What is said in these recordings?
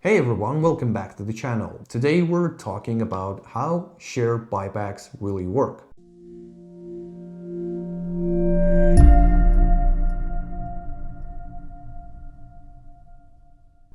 Hey everyone, welcome back to the channel. Today we're talking about how share buybacks really work.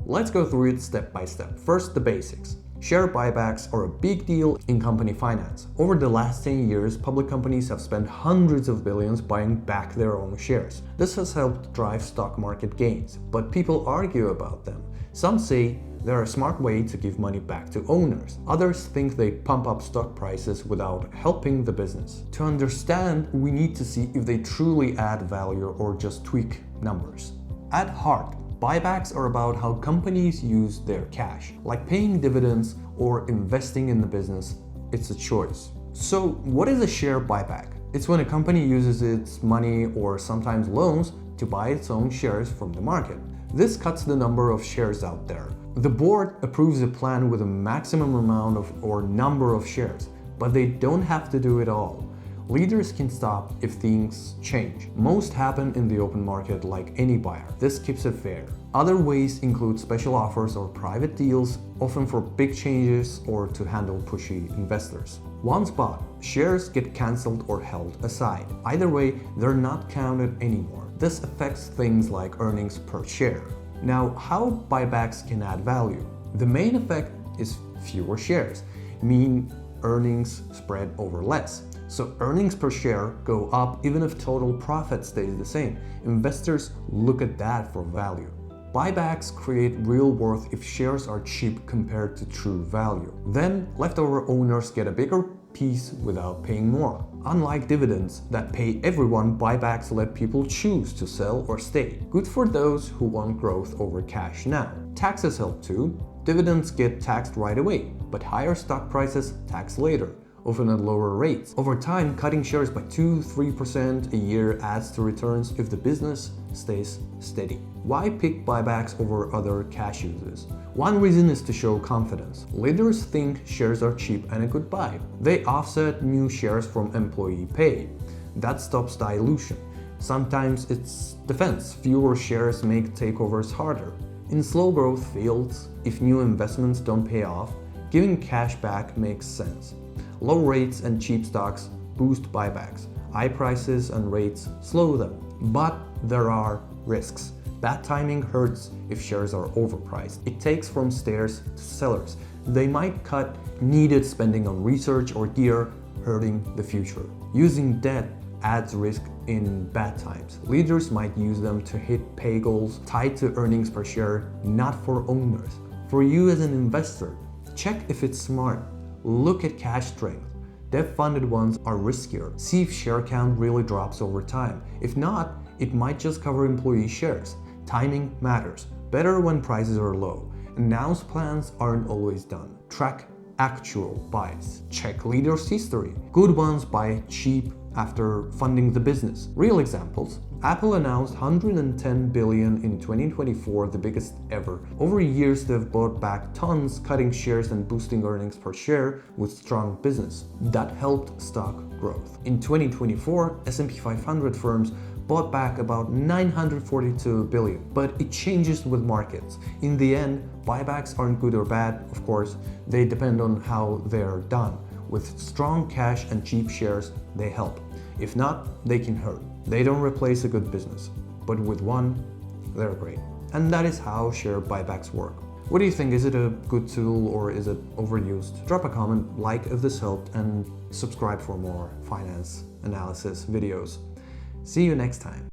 Let's go through it step by step. First, the basics. Share buybacks are a big deal in company finance. Over the last 10 years, public companies have spent hundreds of billions buying back their own shares. This has helped drive stock market gains, but people argue about them. Some say they're a smart way to give money back to owners. Others think they pump up stock prices without helping the business. To understand, we need to see if they truly add value or just tweak numbers. At heart, buybacks are about how companies use their cash, like paying dividends or investing in the business. It's a choice. So, what is a share buyback? It's when a company uses its money or sometimes loans to buy its own shares from the market. This cuts the number of shares out there. The board approves a plan with a maximum amount of or number of shares, but they don't have to do it all. Leaders can stop if things change. Most happen in the open market like any buyer. This keeps it fair. Other ways include special offers or private deals, often for big changes or to handle pushy investors. Once bought, shares get cancelled or held aside. Either way, they're not counted anymore. This affects things like earnings per share. Now, how buybacks can add value? The main effect is fewer shares, meaning earnings spread over less. So earnings per share go up even if total profit stays the same. Investors look at that for value. Buybacks create real worth if shares are cheap compared to true value. Then leftover owners get a bigger piece without paying more. Unlike dividends that pay everyone, buybacks let people choose to sell or stay. Good for those who want growth over cash now. Taxes help too. Dividends get taxed right away, but higher stock prices tax later, often at lower rates. Over time, cutting shares by 2-3% a year adds to returns if the business stays steady. Why pick buybacks over other cash uses? One reason is to show confidence. Leaders think shares are cheap and a good buy. They offset new shares from employee pay. That stops dilution. Sometimes it's defense. Fewer shares make takeovers harder. In slow growth fields, if new investments don't pay off, giving cash back makes sense. Low rates and cheap stocks boost buybacks. High prices and rates slow them. But there are risks. Bad timing hurts if shares are overpriced. It takes from stayers to sellers. They might cut needed spending on research or gear, hurting the future. Using debt adds risk in bad times. Leaders might use them to hit pay goals tied to earnings per share, not for owners. For you as an investor, check if it's smart. Look at cash strength. Debt-funded ones are riskier. See if share count really drops over time. If not, it might just cover employee shares. Timing matters. Better when prices are low. Announced plans aren't always done. Track actual buys. Check leaders' history. Good ones buy cheap after funding the business. Real examples. Apple announced $110 billion in 2024, the biggest ever. Over years, they've bought back tons, cutting shares and boosting earnings per share with strong business. That helped stock growth. In 2024, S&P 500 firms bought back about $942 billion, but it changes with markets. In the end, buybacks aren't good or bad, of course. They depend on how they're done. With strong cash and cheap shares, they help. If not, they can hurt. They don't replace a good business, but with one, they're great. And that is how share buybacks work. What do you think? Is it a good tool or is it overused? Drop a comment, like if this helped, and subscribe for more finance analysis videos. See you next time.